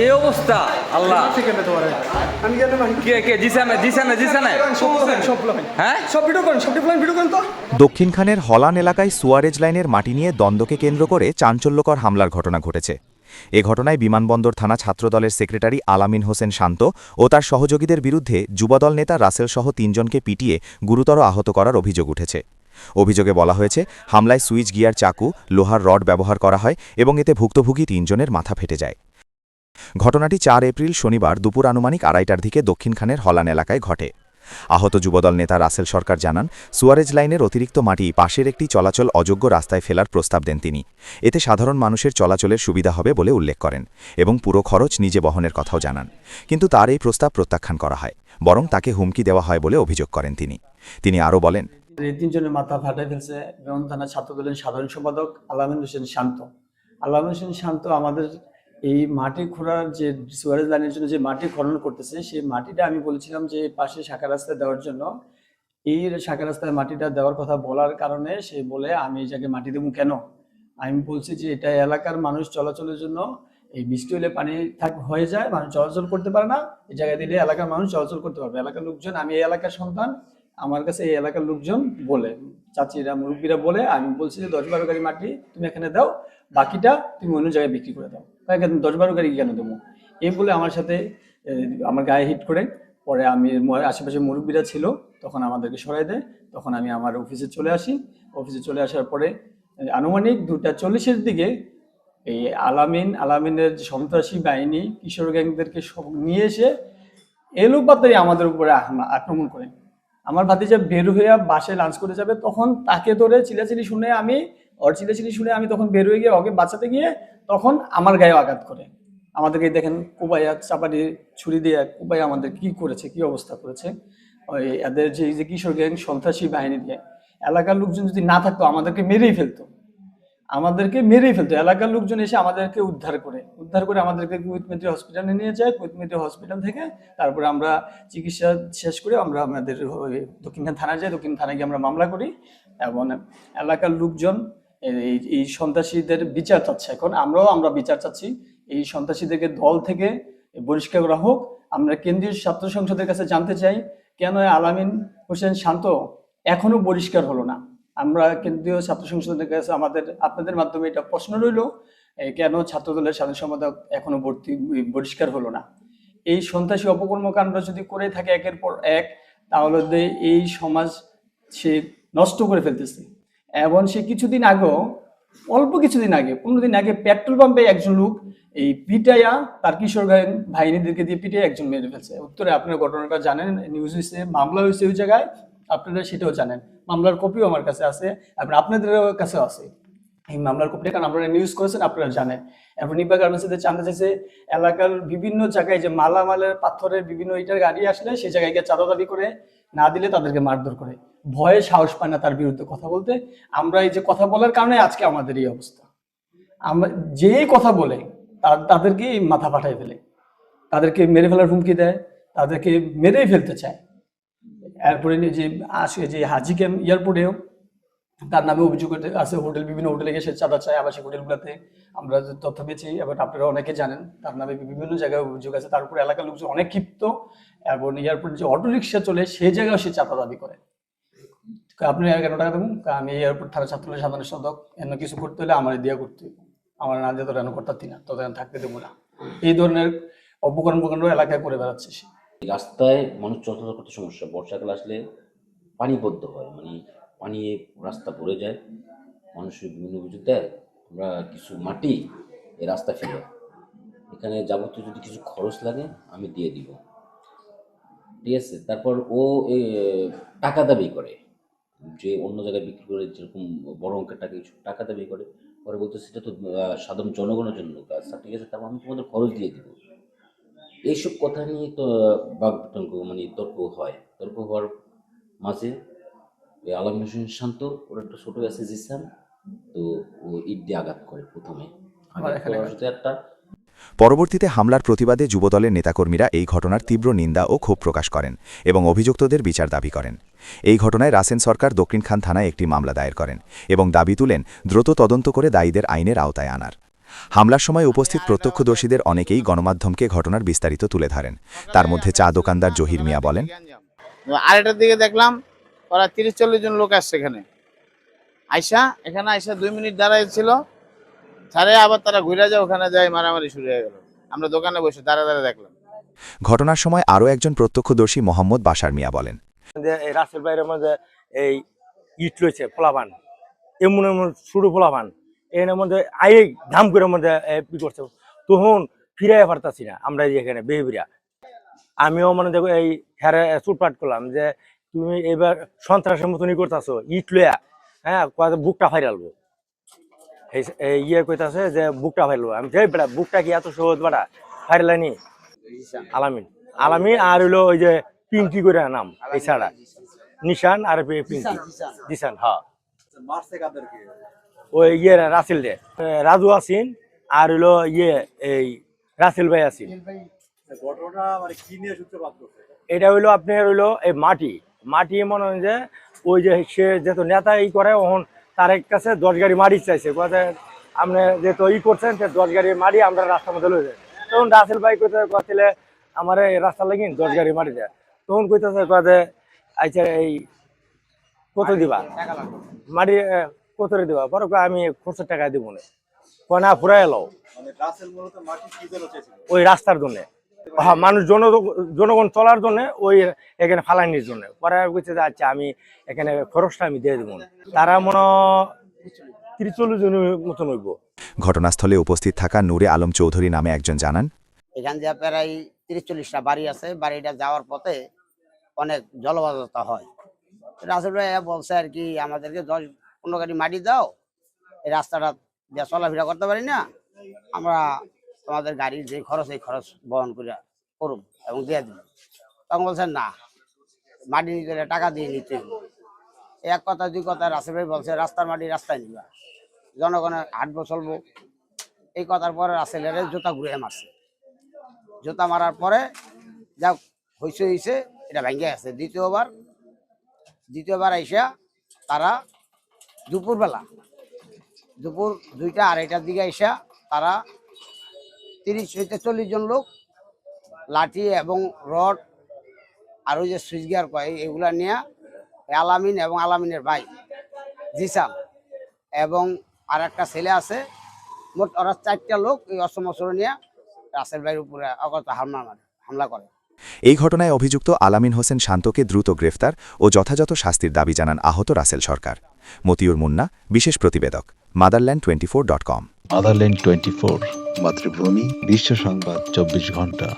এই অবস্থা আল্লাহ কে জিসানে হ্যাঁ দক্ষিণখানের হলান এলাকায় সুয়ারেজ লাইনের মাটি নিয়ে দ্বন্দ্বকে কেন্দ্র করে চাঞ্চল্যকর হামলার ঘটনা ঘটেছে। এ ঘটনায় বিমানবন্দর থানা ছাত্রদলের সেক্রেটারি আলামিন হোসেন শান্ত ও তার সহযোগীদের বিরুদ্ধে যুবদল নেতা রাসেলসহ ৩ জনকে পিটিয়ে গুরুতর আহত করার অভিযোগ উঠেছে। অভিযোগে বলা হয়েছে, হামলায় সুইচ গিয়ার চাকু, লোহার রড ব্যবহার করা হয় এবং এতে ভুক্তভোগী ৩ জনের মাথা ফেটে যায়। ঘটনাটি ৪ এপ্রিল শনিবার দুপুর আনুমানিক ২:৩০টার দিকে দক্ষিণখানের হলান এলাকায় ঘটে। আহত যুবদল নেতা রাসেল সরকার জানান, সুয়ারেজ লাইনের অতিরিক্ত মাটি পাশের একটি চলাচল অযোগ্য রাস্তায় ফেলার প্রস্তাব দেন তিনি। এতে সাধারণ মানুষের চলাচলের সুবিধা হবে বলে উল্লেখ করেন এবং পুরো খরচ নিজে বহনের কথাও জানান। কিন্তু তার এই প্রস্তাব প্রত্যাখ্যান করা হয়, বরং তাকে হুমকি দেওয়া হয় বলে অভিযোগ করেন তিনি আরও বলেন, এই ৩ জনের মাথা ফাটাই ফেলছে বিমানবন্দর থানা ছাত্রদলের সাধারণ সম্পাদক আলামিন হোসেন শান্ত। আলামিন হোসেন শান্ত আমাদের এই মাটি খোঁড়ার যে সুয়ারেজ লাইনের জন্য যে মাটি খনন করতেছে, সেই মাটিটা আমি বলেছিলাম যে পাশে শাখা রাস্তায় দেওয়ার জন্য। এই শাখা রাস্তায় মাটিটা দেওয়ার কথা বলার কারণে সে বলে আমি এই জায়গায় মাটি দেবো কেন। আমি বলছি যে এটা এলাকার মানুষ চলাচলের জন্য, এই বৃষ্টি হলে পানি হয়ে যায়, মানুষ চলাচল করতে পারে না, এই জায়গায় দিলে এলাকার মানুষ চলাচল করতে পারবে। এলাকার লোকজন, আমি এই এলাকার সন্তান, আমার কাছে এই এলাকার লোকজন বলে, চাচিরা মুরব্বীরা বলে, আমি বলছি যে ১০-১২ গাড়ি মাটি তুমি এখানে দাও, বাকিটা তুমি অন্য জায়গায় বিক্রি করে দাও। ১০-১২ গাড়ি কেন দেবো এই বলে আমার সাথে আমার গায়ে হিট করে। পরে আমি আশেপাশে মুরব্বীরা ছিল, তখন আমাদেরকে সরাই দেয়। তখন আমি আমার অফিসে চলে আসি। অফিসে চলে আসার পরে আনুমানিক ২:৪০-এর দিকে এই আলামিনের সন্ত্রাসী বাহিনী কিশোর গ্যাংদেরকে সব নিয়ে এসে এলোপাতাড়ি আমাদের উপরে আক্রমণ করে। আমার ভাতিজা বের হয়ে বাসায় লাঞ্চ করে যাবে, তখন তাকে ধরে চিল্লাচিল্লি শুনে আমি তখন বের হয়ে গিয়ে ওকে বাঁচাতে গিয়ে তখন আমার গায়ে আঘাত করে। আমাদেরকে দেখেন কোবাইয়া চাপাটি ছুরি দিয়ে কোবাইয়া আমাদের কি করেছে, কি অবস্থা করেছে। ওই এদের যে কিশোর গ্যাং সন্ত্রাসী বাহিনী দিয়ে এলাকার লোকজন যদি না থাকতো আমাদেরকে মেরেই ফেলতো। এলাকার লোকজন এসে আমাদেরকে উদ্ধার করে আমাদেরকে কুয়েত মিলিটারি হসপিটালে নিয়ে যায়। কুয়েত মিলিটারি হসপিটাল থেকে তারপরে আমরা চিকিৎসা শেষ করে আমরা আমাদের দক্ষিণখান থানায় যাই। দক্ষিণ থানায় গিয়ে আমরা মামলা করি এবং এলাকার লোকজন এই সন্ত্রাসীদের বিচার চাচ্ছে। এখন আমরা বিচার চাচ্ছি, এই সন্ত্রাসীদেরকে দল থেকে বহিষ্কার করা হোক। আমরা কেন্দ্রীয় ছাত্র সংসদের কাছে জানতে চাই, কেন আলামিন হোসেন শান্ত এখনো বহিষ্কার হলো না। আমরা কেন্দ্রীয় ছাত্র সংসদের কাছে আপনাদের মাধ্যমে এটা প্রশ্ন রইল, কেন ছাত্রদলের সাধারণ সম্পাদক এখনো বহিষ্কার হলো না। এই সন্ত্রাসী অপকর্মকাণ্ড যদি করে থাকে একের পর এক, তাহলে এই সমাজ সে নষ্ট করে ফেলতেছে। এবং সে অল্প কিছুদিন আগে 15 দিন আগে পেট্রোল পাম্পে একজন লোক এই পিটাইয়া তার কিশোর বাহিনীদেরকে দিয়ে পিটাইয়া একজন মেরে ফেলছে। উত্তরে আপনারা ঘটনাটা জানেন, নিউজ হয়েছে, মামলা হয়েছে ওই জায়গায়, আপনারা সেটাও জানেন। মামলার কপিও আমার কাছে আছে এবং আপনাদের কাছেও আছে এই মামলার কপিটা, কারণ আপনারা নিউজ করেছেন, আপনারা জানেন। এখন নিপা গার্মেন্টসে জানতে চাইছে এলাকার বিভিন্ন জায়গায় যে মালামালের পাথরের বিভিন্ন ইটার গাড়ি আসলে সেই জায়গায় গিয়ে চাঁদা দাবি করে, না দিলে তাদেরকে মারধর করে, ভয়ে সাহস পায় না তার বিরুদ্ধে কথা বলতে। আমরা এই যে কথা বলার কারণে আজকে আমাদের এই অবস্থা। আমরা যেই কথা বলে তাদেরকে মাথা পাঠায় ফেলে, তাদেরকে মেরে ফেলার হুমকি দেয়, তাদেরকে মেরেই ফেলতে চায়। এরপরে যে হাজি ক্যাম্প এয়ারপোর্টেও তার নামে অভিযোগ আছে, বিভিন্ন হোটেলে গিয়ে সে চাঁদা চায়। আবাসিক হোটেলগুলোতে আমরা তথ্য পেয়েছি এবং আপনারা অনেকে জানেন, তার নামে বিভিন্ন জায়গায় অভিযোগ আছে। তার উপরে এলাকার লোকজন অনেক ক্ষিপ্ত এবং এয়ারপোর্টে যে অটো রিক্সা চলে সেই জায়গায় সে চাঁদা দাবি করে। আপনি কেন টাকা দেবো? আমি এয়ারপোর্ট থানা ছাত্রদলের সাধারণ সম্পাদক, এমন কিছু করতে হলে আমার দিয়া করতে হবে, আমার না দিয়ে তো রান করতে না, তো থাকতে দেবো না। এই ধরনের অপকর্মকাণ্ড এলাকায় করে বেড়াচ্ছে সে। রাস্তায় মানুষ চলাচল করতে সমস্যা, বর্ষাকাল আসলে পানিবদ্ধ হয়, পানি রাস্তা ভরে যায়। মানুষের বিভিন্ন অভিযোগ দেয়, আমরা কিছু মাটি এই রাস্তা ফেলে, এখানে যাবতীয় যদি কিছু খরচ লাগে আমি দিয়ে দিব, ঠিক আছে। তারপর ও টাকা দাবি করে, যে অন্য জায়গায় বিক্রি করে যেরকম বড় অঙ্কের টাকা দাবি করে, পরে বলতে সেটা তো সাধারণ জনগণের জন্য কাজ, ঠিক আছে, তারপর আমি তোমাদের খরচ দিয়ে দিব। এইসব কথা নিয়ে তো বাকবিতণ্ড তর্ক হওয়ার মাঝে আলামিন হোসেন শান্ত, ওর একটা ছোট আছে জিসান, তো ও ইট দিয়ে আঘাত করে প্রথমে একটা। পরবর্তীতে হামলার প্রতিবাদে যুবদলের নেতাকর্মীরা এই ঘটনার তীব্র নিন্দা ও ক্ষোভ প্রকাশ করেন এবং অভিযুক্তদের বিচার দাবি করেন। এই ঘটনায় রাসেল সরকার দক্ষিণখান থানায় একটি মামলা দায়ের করেন এবং দাবি তুলেন দ্রুত তদন্ত করে দায়ীদের আইনের আওতায় আনার। হামলার সময় উপস্থিত প্রত্যক্ষদর্শীদের অনেকেই গণমাধ্যমকে ঘটনার বিস্তারিত তুলে ধরেন। তার মধ্যে চা দোকানদার জহির মিয়া বলেন, আড়াইটার দিকে দেখলাম ওরা 30-40 জন লোক আসছে এখানে এখানে আইসা 2 মিনিট দাঁড়াইছিল, ছাড়ে আবার তারা ঘুরে যায়, ওখানে যায় মারামারি শুরু হয়ে গেল। আমরা দোকানে বসে দাঁড়া দেখলাম। ঘটনার সময় আরও একজন প্রত্যক্ষদর্শী মোহাম্মদ বাশার মিয়া বলেন, রাসেল বাইরের মধ্যে এই ইট লইছে পোলাপান, এমন এমন ছোট পোলাপান এর মধ্যে আয়ে ধাম করে মধ্যে কি করছে, তখন ফিরাই পারতাছি না আমরা এখানে বেহবিরা। আমিও মানে দেখো এই হ্যারে চুটপাট করলাম যে তুমি এবার সন্ত্রাসের মতনই করতেছো, ইট লইয়া, হ্যাঁ বুকটা ফাইরালবো, ইয়ে কইতাছে যে বুকটা ফাইরালবো। আমি যাই বেড়া বুকটা কি এত সহজ বেড়া ফাইরালানি? আলামিন আর হইলো ওই যে পিঙ্কি করে নাম, এই ছাড়া নিশান আর পিঙ্কি দিশান। হ্যাঁ ওই ইয়ে রাসেল দে রাজু আসিন আর হইলো ইয়ে এই রাসেল ভাই আসিন। এটা হইলো আপনার হইলো এই মাটি মনে হয় যে ওই যে সে যেহেতু নেতা ই করে ওখান তার কাছে 10 গাড়ি মাটি চাইছে, আপনি যেহেতু ই করছেন 10 গাড়ি মাটি আমরা রাস্তার মধ্যে লয়ে যাই। তখন রাসেল ভাই কইতে আমার এই রাস্তা লাগি 10 গাড়ি মাটি দেয়। তখন কইতেছে যে আচ্ছা এই কত দিবা মাটি, কত দিবা? পরে আমি 50 টাকা দিব না, কনা ফুরাই এলো ওই রাস্তার জন্য, হ্যাঁ মানুষ জনগণ চলার জন্য, ওই এখানে ফালানির জন্য। পরে কইছে যে আচ্ছা আমি এখানে খরচটা আমি দিয়ে দেবো। তারা মনে 30-40 জনের মতন হইব। ঘটনাস্থলে উপস্থিত থাকা নূরে আলম চৌধুরী নামে একজন জানান, এখান দিয়ে প্রায় 30-40টা বাড়ি আছে। বাড়িটা যাওয়ার পথে অনেক জলবদ্ধতা হয়। রাসেল ভাই বলছে আর কি আমাদেরকে 10-15 গাড়ি মাটি দাও, এই রাস্তাটা দিয়ে চলাফেরা করতে পারি না, আমরা তোমাদের গাড়ির যে খরচ এই খরচ বহন করে করুন এবং দিয়ে দিন। তখন বলছেন না, মাটি নিতে হলে টাকা দিয়ে নিতে হবে। এক কথা দুই কথা রাসেল ভাই বলছে রাস্তার মাটি রাস্তায় নিবা, জনগণের হাঁটবো চলবো। এই কথার পরে রাসেলের জুতা ঘুরে মারছে। জুতা মারার পরে যা হয়েছে এটা ভেঙে গেছে। দ্বিতীয়বার আইসা তারা দুপুর 2টা-2:30টার দিকে আইসা তারা 30-40 জন লোক লাঠি এবং রড আর ওই যে সুইচ গিয়ার কয় এগুলা নিয়ে আলামিন এবং আলামিনের ভাই জিসান এবং আর একটা ছেলে আছে, মোট ওরা 4টা লোক এই অস্ত্র নিয়ে রাসেল ভাইয়ের উপরে অগত হামলা করে। এই ঘটনায় অভিযুক্ত আলামিন হোসেন শান্তকে দ্রুত গ্রেফতার ও যথাযথ শাস্তির দাবি জানান আহত রাসেল সরকার। মতিউর মুন্না, বিশেষ প্রতিবেদক, motherland24.com। মাদারল্যান্ড 24, মাতৃভূমি, বিশ্ব সংবাদ 24 ঘন্টা।